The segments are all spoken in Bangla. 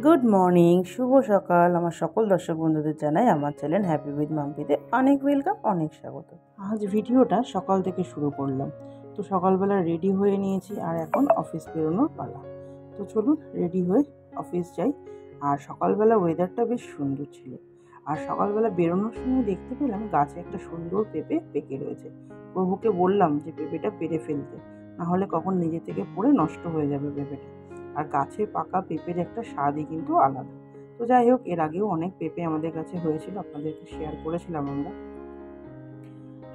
গুড মর্নিং, শুভ সকাল। আমার সকল দর্শক বন্ধুদের জানাই আমার চ্যানেল হ্যাপি উইথ মাম্পিতে অনেক ওয়েলকাম, অনেক স্বাগত। আজ ভিডিওটা সকাল থেকে শুরু করলাম। তো সকালবেলা রেডি হয়ে নিয়েছি আর এখন অফিস বেরোনোর পালা। তো চলুন রেডি হয়ে অফিস যাই। আর সকালবেলা ওয়েদারটা বেশ সুন্দর ছিল। আর সকালবেলা বেরোনোর সময় দেখতে পেলাম গাছে একটা সুন্দর পেঁপে পেকে রয়েছে। প্রভুকে বললাম যে পেঁপেটা পেরে ফেলতে, নাহলে কখন নিজে থেকে পড়ে নষ্ট হয়ে যাবে পেঁপেটা। আর গাছে পাকা পেঁপের একটা স্বাদই কিন্তু আলাদা। তো যাই হোক, এর আগেও অনেক পেঁপে আমাদের কাছে হয়েছিল, আপনাদেরকে শেয়ার করেছিলাম আমরা।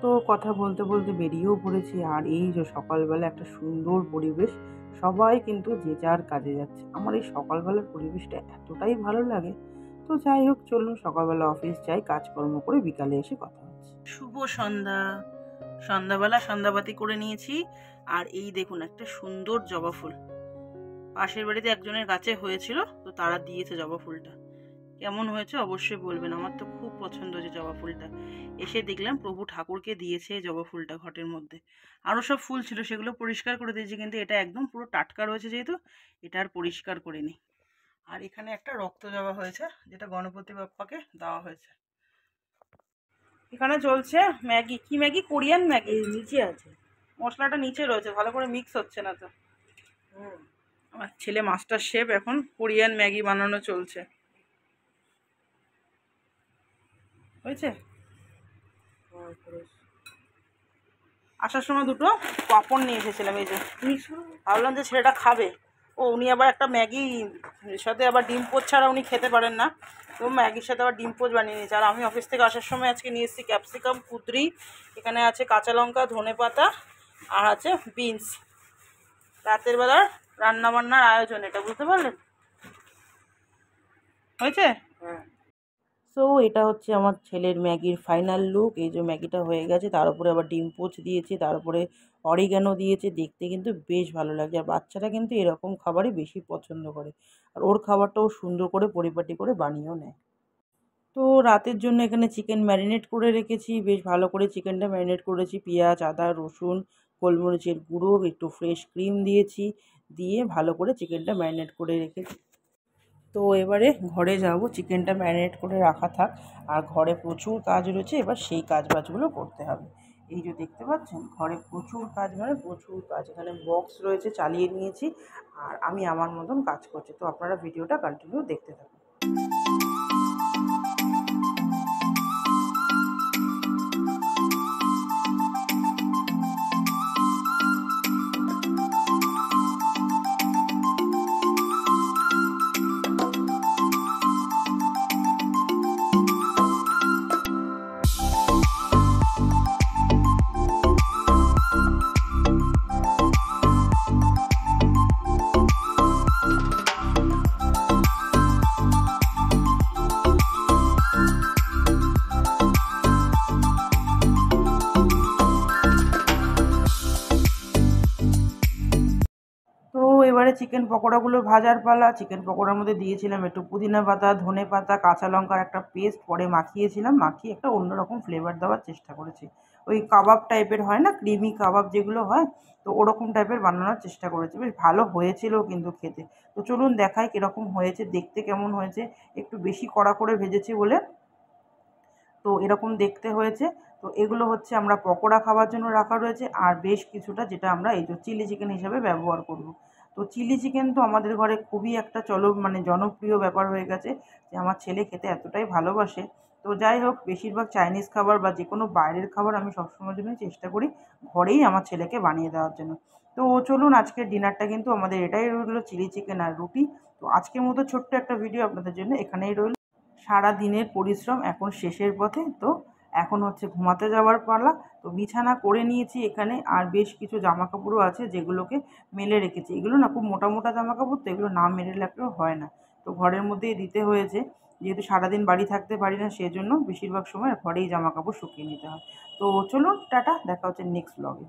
তো কথা বলতে বলতে বেরিয়েও পড়েছি। আর এই যে সকালবেলা একটা সুন্দর পরিবেশ, সবাই কিন্তু যে যার কাজে যাচ্ছে। আমার এই সকালবেলার পরিবেশটা এতটাই ভালো লাগে। তো যাই হোক, চলুন সকালবেলা অফিস যাই, কাজকর্ম করে বিকালে এসে কথা হচ্ছে। শুভ সন্ধ্যা। সন্ধ্যাবেলা সন্ধ্যাবাতি করে নিয়েছি। আর এই দেখুন একটা সুন্দর জবা ফুল পাশের বাড়িতে একজনের গাছে হয়েছিল, তো তারা দিয়েছে জবা ফুলটা। কেমন হয়েছে অবশ্যই বলবেন, আমার তো খুব পছন্দ হয়েছে জবা ফুলটা। এসে দেখলাম প্রভু ঠাকুরকে দিয়েছে জবা ফুলটা ঘটের মধ্যে। আরও সব ফুল ছিল, সেগুলো পরিষ্কার করে দিয়েছি, কিন্তু এটা একদম পুরো টাটকা রয়েছে যেহেতু এটা আর পরিষ্কার করিনি। আর এখানে একটা রক্ত জবা হয়েছে, যেটা গণপতি বাপ্পাকে দেওয়া হয়েছে। এখানে চলছে ম্যাগি। কি ম্যাগি? Korean Maggi. নিচে আছে, মশলাটা নিচে রয়েছে, ভালো করে মিক্স হচ্ছে না তো। আমার ছেলে মাস্টার শেফ, এখন কোরিয়ান ম্যাগি বানানো চলছে। হয়েছে? আসার সময় দুটো পাঁপড় নিয়ে এসেছিলাম, এই যে ভাবলাম যে ছেলেটা খাবে। উনি আবার একটা ম্যাগি সাথে আবার ডিম পোচ ছাড়া উনি খেতে পারেন না, তো ম্যাগির সাথে আবার ডিম পোচ বানিয়ে নিয়েছে। আর আমি অফিস থেকে আসার সময় আজকে নিয়ে এসেছি ক্যাপসিকাম, কুদরি, এখানে আছে কাঁচা লঙ্কা, ধনে পাতা, আর আছে বিনস। রাতের বেলার রান্নাবান্নার আয়োজন এটা, বুঝতে পারলেন? হয়েছে? হ্যাঁ। সো এটা হচ্ছে আমার ছেলের ম্যাগির ফাইনাল লুক। এই যে ম্যাগিটা হয়ে গেছে, তার উপরে আবার ডিম পোচ দিয়েছে, তার উপরে অরিগ্যানো দিয়েছে। দেখতে কিন্তু বেশ ভালো লাগছে। আর বাচ্চারা কিন্তু এরকম খাবারই বেশি পছন্দ করে। আর ওর খাবারটাও সুন্দর করে পরিপাটি করে বানিয়েও নেয়। তো রাতের জন্য এখানে চিকেন ম্যারিনেট করে রেখেছি। বেশ ভালো করে চিকেনটা ম্যারিনেট করেছি। পেঁয়াজ, আদা, রসুন, গোলমরিচের গুঁড়ো, একটু ফ্রেশ ক্রিম দিয়েছি, দিয়ে ভালো করে চিকেনটা ম্যারিনেট করে রেখেছি। তো এবারে ঘরে যাব, চিকেনটা ম্যারিনেট করে রাখা থাক। আর ঘরে প্রচুর কাজ রয়েছে, এবার সেই কাজবাজগুলো করতে হবে। এই যে দেখতে পাচ্ছেন, ঘরে প্রচুর কাজ, মানে প্রচুর কাজ। এখানে বক্স রয়েছে, চালিয়ে নিয়েছি, আর আমি আমার মতন কাজ করছি। তো আপনারা ভিডিওটা কন্টিনিউ দেখতে থাকুন। তো এবারে চিকেন পকোড়াগুলো ভাজার পালা। চিকেন পকোড়ার মধ্যে দিয়েছিলাম একটু পুদিনা পাতা, ধনে পাতা, কাঁচা লঙ্কার একটা পেস্ট, পরে মাখিয়েছিলাম। মাখিয়ে একটা অন্যরকম ফ্লেভার দেওয়ার চেষ্টা করেছি। ওই কাবাব টাইপের হয় না, ক্রিমি কাবাব যেগুলো হয়, তো ওরকম টাইপের বানানোর চেষ্টা করেছি। বেশ ভালো হয়েছিল কিন্তু খেতে। তো চলুন দেখাই কীরকম হয়েছে, দেখতে কেমন হয়েছে। একটু বেশি কড়া করে ভেজেছি বলে তো এরকম দেখতে হয়েছে। তো এগুলো হচ্ছে আমরা পকোড়া খাওয়ার জন্য রাখা রয়েছে। আর বেশ কিছুটা যেটা আমরা এই যে চিলি চিকেন হিসাবে ব্যবহার করব। তো চিলি চিকেন তো আমাদের ঘরে খুবই একটা জনপ্রিয় ব্যাপার হয়ে গেছে, যে আমার ছেলে খেতে এতটাই ভালোবাসে। তো যাই হোক, বেশিরভাগ চাইনিজ খাবার বা যে কোনো বাইরের খাবার আমি সবসময়ের জন্যই চেষ্টা করি ঘরেই আমার ছেলেকে বানিয়ে দেওয়ার জন্য। তো চলুন, আজকের ডিনারটা কিন্তু আমাদের এটাই রইল, চিলি চিকেন আর রুটি। তো আজকের মতো ছোট্ট একটা ভিডিও আপনাদের জন্য এখানেই রইল। সারা দিনের পরিশ্রম এখন শেষের পথে। তো এখন হচ্ছে ঘুমাতে যাওয়ার পালা। তো বিছানা করে নিয়েছি এখানে। আর বেশ কিছু জামাকাপড়ও আছে যেগুলোকে মেলে রেখেছি। এগুলো না খুব মোটা মোটা জামাকাপড়, তো এগুলো না মেলে রাখলেও হয় না। তো ঘরের মধ্যেই দিতে হয়েছে, যেহেতু সারাদিন বাড়ি থাকতে পারি না, সেজন্য বেশিরভাগ সময় ঘরেই জামাকাপড় শুকিয়ে নিতে হয়। তো চলুন টাটা, দেখা হচ্ছে নেক্সট ব্লগে।